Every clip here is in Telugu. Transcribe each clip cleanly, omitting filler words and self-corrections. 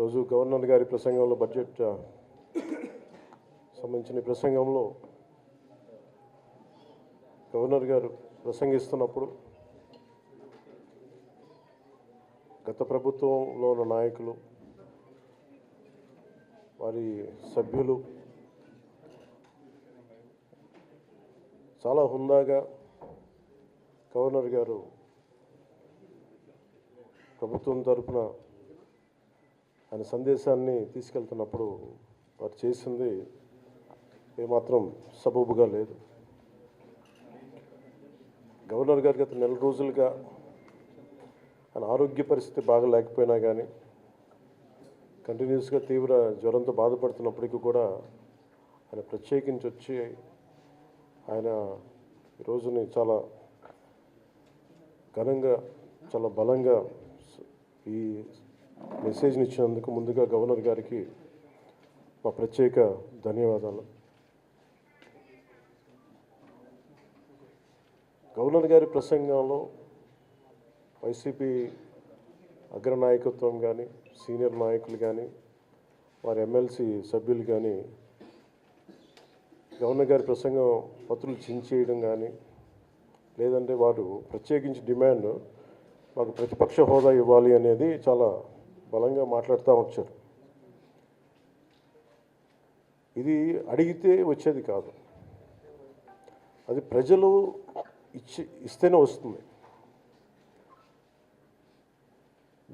రోజు గవర్నర్ గారి ప్రసంగంలో బడ్జెట్ సంబంధించిన ప్రసంగంలో గవర్నర్ గారు ప్రసంగిస్తున్నప్పుడు గత ప్రభుత్వంలో ఉన్న నాయకులు వారి సభ్యులు చాలా హుందాగా గవర్నర్ గారు ప్రభుత్వం తరపున ఆయన సందేశాన్ని తీసుకెళ్తున్నప్పుడు వారు చేసింది ఏమాత్రం సబబుగా లేదు. గవర్నర్ గారికి గత నెల రోజులుగా ఆయన ఆరోగ్య పరిస్థితి బాగా లేకపోయినా కానీ కంటిన్యూస్గా తీవ్ర జ్వరంతో బాధపడుతున్నప్పటికీ కూడా ఆయన ప్రత్యేకించి వచ్చి ఆయన ఈరోజుని చాలా ఘనంగా చాలా బలంగా ఈ మెసేజ్ని ఇచ్చినందుకు ముందుగా గవర్నర్ గారికి మా ప్రత్యేక ధన్యవాదాలు. గవర్నర్ గారి ప్రసంగంలో వైసీపీ అగ్రనాయకత్వం కానీ సీనియర్ నాయకులు కానీ వారి ఎమ్మెల్సీ సభ్యులు కానీ గవర్నర్ గారి ప్రసంగం పత్రులు చించేయడం కానీ లేదంటే వారు ప్రత్యేకించి డిమాండ్ మాకు ప్రతిపక్ష హోదా ఇవ్వాలి అనేది చాలా బలంగా మాట్లాడుతూ వచ్చారు. ఇది అడిగితే వచ్చేది కాదు, అది ప్రజలు ఇస్తేనే వస్తుంది.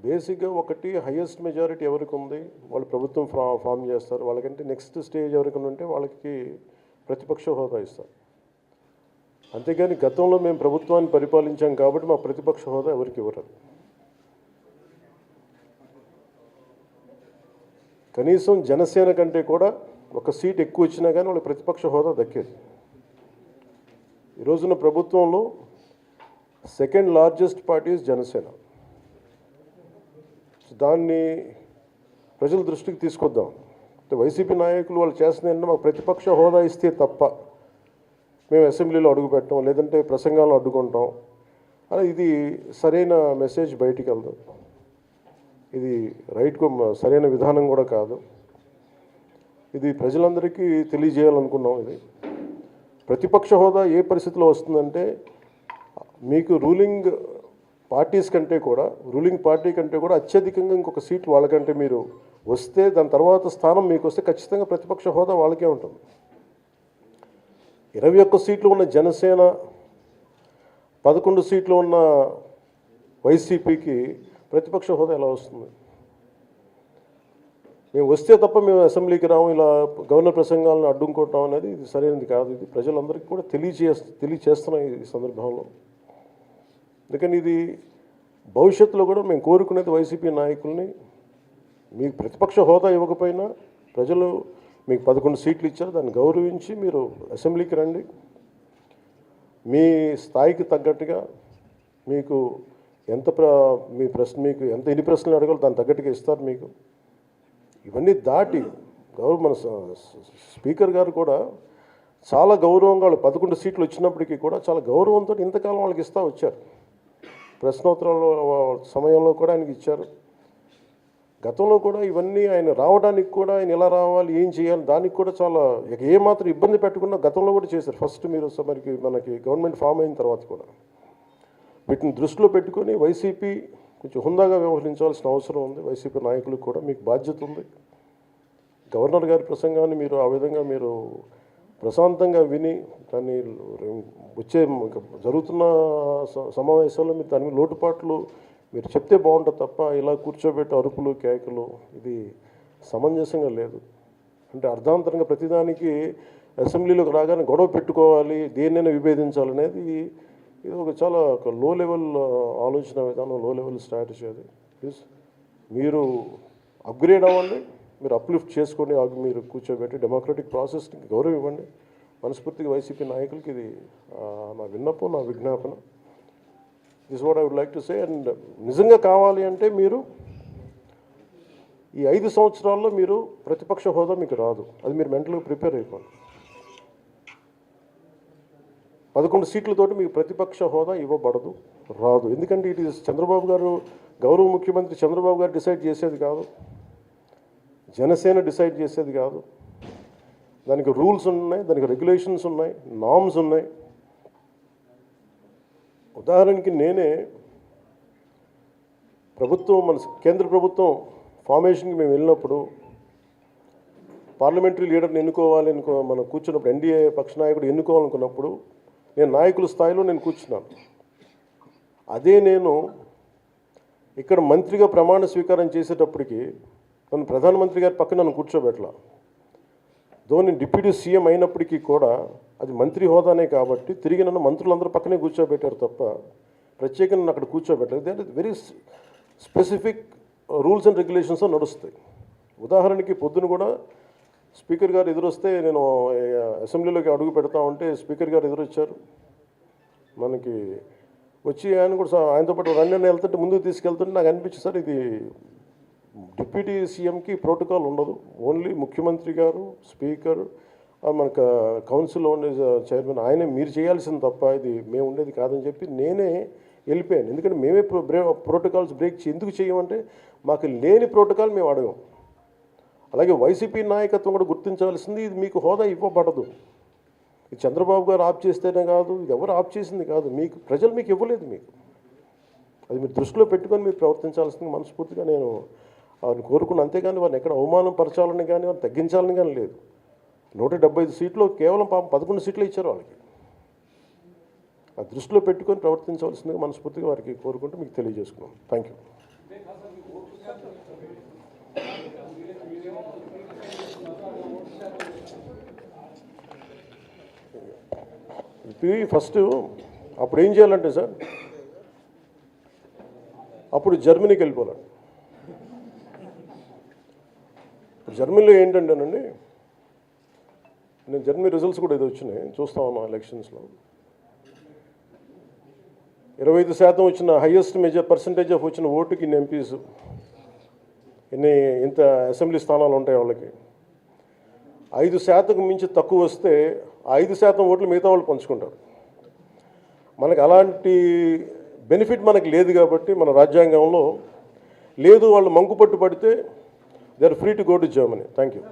బేసిక్గా ఒకటి హయ్యెస్ట్ మెజారిటీ ఎవరికి ఉంది వాళ్ళు ప్రభుత్వం ఫామ్ చేస్తారు, వాళ్ళకంటే నెక్స్ట్ స్టేజ్ ఎవరికి ఉంటే వాళ్ళకి ప్రతిపక్ష హోదా ఇస్తారు. అంతేగాని గతంలో మేము ప్రభుత్వాన్ని పరిపాలించాం కాబట్టి మా ప్రతిపక్ష హోదా ఎవరికి ఇవ్వరు. కనీసం జనసేన కంటే కూడా ఒక సీట్ ఎక్కువ వచ్చినా కానీ వాళ్ళకి ప్రతిపక్ష హోదా దక్కేది. ఈరోజున ప్రభుత్వంలో సెకండ్ లార్జెస్ట్ పార్టీ జనసేన. దాన్ని ప్రజల దృష్టికి తీసుకొద్దాం. వైసీపీ నాయకులు వాళ్ళు చేస్తుంది ఏంటంటే మాకు ప్రతిపక్ష హోదా ఇస్తే తప్ప మేము అసెంబ్లీలో అడుగు పెట్టాం లేదంటే ప్రసంగాలను అడ్డుకుంటాం అని ఇది సరైన మెసేజ్ బయటికి వెళ్దాం. ఇది రైట్కు సరైన విధానం కూడా కాదు. ఇది ప్రజలందరికీ తెలియజేయాలనుకున్నాం. ఇది ప్రతిపక్ష హోదా ఏ పరిస్థితిలో వస్తుందంటే మీకు రూలింగ్ పార్టీస్ కంటే కూడా రూలింగ్ పార్టీ కంటే కూడా అత్యధికంగా ఇంకొక సీట్లు వాళ్ళకంటే మీరు వస్తే దాని తర్వాత స్థానం మీకు వస్తే ఖచ్చితంగా ప్రతిపక్ష హోదా వాళ్ళకే ఉంటుంది. 21 సీట్లు ఉన్న జనసేన 11 సీట్లు ఉన్న వైసీపీకి ప్రతిపక్ష హోదా ఎలా వస్తుంది? మేము వస్తే తప్ప మేము అసెంబ్లీకి రాము, ఇలా గవర్నర్ ప్రసంగాలను అడ్డుకుంటాం అనేది ఇది సరైనది కాదు. ఇది ప్రజలందరికీ కూడా తెలియచేస్తున్నాం ఈ సందర్భంలో. అందుకని ఇది భవిష్యత్తులో కూడా మేము కోరుకునేది వైసీపీ నాయకుల్ని మీకు ప్రతిపక్ష హోదా ఇవ్వకపోయినా ప్రజలు మీకు 11 సీట్లు ఇచ్చారు, దాన్ని గౌరవించి మీరు అసెంబ్లీకి రండి. మీ స్థాయికి తగ్గట్టుగా మీకు మీకు ఎన్ని ప్రశ్నలు అడగాలో దాన్ని తగ్గట్టుగా ఇస్తారు మీకు. ఇవన్నీ దాటి మన స్పీకర్ గారు కూడా చాలా గౌరవంగా వాళ్ళు 11 సీట్లు వచ్చినప్పటికీ కూడా చాలా గౌరవంతో ఇంతకాలం వాళ్ళకి ఇస్తూ వచ్చారు. ప్రశ్నోత్తరాల సమయంలో కూడా ఆయనకి ఇచ్చారు. గతంలో కూడా ఇవన్నీ ఆయన రావడానికి కూడా ఆయన ఎలా రావాలి ఏం చేయాలి దానికి కూడా చాలా ఏమాత్రం ఇబ్బంది పెట్టకుండా గతంలో కూడా చేశారు. ఫస్ట్ మీరు మనకి గవర్నమెంట్ ఫామ్ అయిన తర్వాత కూడా వీటిని దృష్టిలో పెట్టుకొని వైసీపీ కొంచెం హుందాగా వ్యవహరించాల్సిన అవసరం ఉంది. వైసీపీ నాయకులకు కూడా మీకు బాధ్యత ఉంది. గవర్నర్ గారి ప్రసంగాన్ని మీరు ఆ విధంగా మీరు ప్రశాంతంగా విని దాన్ని వచ్చే జరుగుతున్న సమావేశాల్లో మీరు దాని లోటుపాట్లు మీరు చెప్తే బాగుంటుంది తప్ప ఇలా కూర్చోబెట్టి అరుపులు కేకలు ఇది సమంజసంగా లేదు. అంటే అర్ధాంతరంగా ప్రతిదానికి అసెంబ్లీలోకి రాగానే గొడవ పెట్టుకోవాలి, దేన్నైనా విభేదించాలనేది ఇది ఒక చాలా లో లెవెల్ ఆలోచన విధానం, లో లెవెల్ స్ట్రాటజీ. అది ప్లీజ్ మీరు అప్గ్రేడ్ అవ్వండి, మీరు అప్లిఫ్ట్ చేసుకోండి, మీరు కూర్చోబెట్టి డెమోక్రటిక్ ప్రాసెస్కి గౌరవం ఇవ్వండి. మనస్ఫూర్తిగా వైసీపీ నాయకులకి ఇది నా విన్నపం, నా విజ్ఞాపన. This what I would like to say. And నిజంగా కావాలి అంటే మీరు ఈ 5 సంవత్సరాల్లో మీరు ప్రతిపక్ష హోదా మీకు రాదు, అది మీరు మెంటల్గా ప్రిపేర్ అయిపోండి. 11 సీట్లతోటి మీకు ప్రతిపక్ష హోదా ఇవ్వబడదు, రాదు. ఎందుకంటే ఇట్ ఈస్ చంద్రబాబు గారు, గౌరవ ముఖ్యమంత్రి చంద్రబాబు గారు డిసైడ్ చేసేది కాదు. జనసేన డిసైడ్ చేసేది కాదు. దానికి రూల్స్ ఉన్నాయి, దానికి రెగ్యులేషన్స్ ఉన్నాయి, నార్మ్స్ ఉన్నాయి. ఉదాహరణకి నేనే ప్రభుత్వం, మన కేంద్ర ప్రభుత్వం ఫార్మేషన్కి మేము వెళ్ళినప్పుడు పార్లమెంటరీ లీడర్ని ఎన్నుకోవాలి మనం కూర్చున్నప్పుడు, ఎన్డీఏ పక్ష నాయకుడు ఎన్నుకోవాలనుకున్నప్పుడు నేను నాయకుల స్థాయిలో నేను కూర్చున్నాను. అదే నేను ఇక్కడ మంత్రిగా ప్రమాణ స్వీకారం చేసేటప్పటికి నన్ను ప్రధానమంత్రి గారి పక్కన నన్ను కూర్చోబెట్టలా. నేను డిప్యూటీ సీఎం అయినప్పటికీ కూడా అది మంత్రి హోదానే కాబట్టి తిరిగి నన్ను మంత్రులందరూ పక్కనే కూర్చోబెట్టారు తప్ప ప్రత్యేకంగా నన్ను అక్కడ కూర్చోబెట్టలేదు. They are very specific rules and regulations నడుస్తాయి. ఉదాహరణకి పొద్దున కూడా స్పీకర్ గారు ఎదురొస్తే, నేను అసెంబ్లీలోకి అడుగు పెడతా ఉంటే స్పీకర్ గారు ఎదురొచ్చారు. మనకి వచ్చి ఆయన కూడా ఆయనతో పాటు రండి వెళ్తుంటే ముందుకు తీసుకెళ్తుంటే నాకు అనిపించింది, సార్ ఇది డిప్యూటీ సీఎంకి ప్రోటోకాల్ ఉండదు, ఓన్లీ ముఖ్యమంత్రి గారు, స్పీకర్, మనకు కౌన్సిల్లో ఉండే చైర్మన్ ఆయనే మీరు చేయాల్సింది తప్ప ఇది మేము ఉండేది కాదని చెప్పి నేనే వెళ్ళిపోయాను. ఎందుకంటే మేమే ప్రోటోకాల్స్ బ్రేక్ ఎందుకు చేయమంటే మాకు లేని ప్రోటోకాల్ మేము అడగం. అలాగే వైసీపీ నాయకత్వం కూడా గుర్తించాల్సింది, ఇది మీకు హోదా ఇవ్వబడదు. ఇది చంద్రబాబు గారు ఆప్ చేస్తేనే కాదు, ఇది ఎవరు ఆప్ చేసింది కాదు, మీకు ప్రజలు మీకు ఇవ్వలేదు. మీకు అది మీరు దృష్టిలో పెట్టుకొని మీరు ప్రవర్తించాల్సింది మనస్ఫూర్తిగా నేను వారిని కోరుకున్నాను. అంతేగాని వారిని ఎక్కడ అవమానం పరచాలని కానీ వారిని తగ్గించాలని కానీ లేదు. 175 సీట్లు కేవలం 11 సీట్లు ఇచ్చారు వాళ్ళకి. ఆ దృష్టిలో పెట్టుకొని ప్రవర్తించవలసిందిగా మనస్ఫూర్తిగా వారికి కోరుకుంటూ మీకు తెలియజేసుకున్నాం. Thank you. ఫస్ట్ అప్పుడు ఏం చేయాలంటే సార్, అప్పుడు జర్మనీకి వెళ్ళిపోవాలి. జర్మనీలో ఏంటంటేనండి, నేను జర్మనీ రిజల్ట్స్ కూడా ఏదో వచ్చినాయి చూస్తా ఉన్నా. ఎలక్షన్స్లో 25% వచ్చిన హైయెస్ట్ పర్సంటేజ్ ఆఫ్ వచ్చిన ఓటుకి ఇన్ని ఎంపీస్, ఇంత అసెంబ్లీ స్థానాలు ఉంటాయి వాళ్ళకి. 5% మించి తక్కువ వస్తే 5% ఓట్లు మిగతా వాళ్ళు పంచుకుంటారు. మనకు అలాంటి బెనిఫిట్ మనకు లేదు కాబట్టి మన రాజ్యాంగంలో లేదు. వాళ్ళు మంకుపట్టు పడితే they are free to go to Germany. Thank you.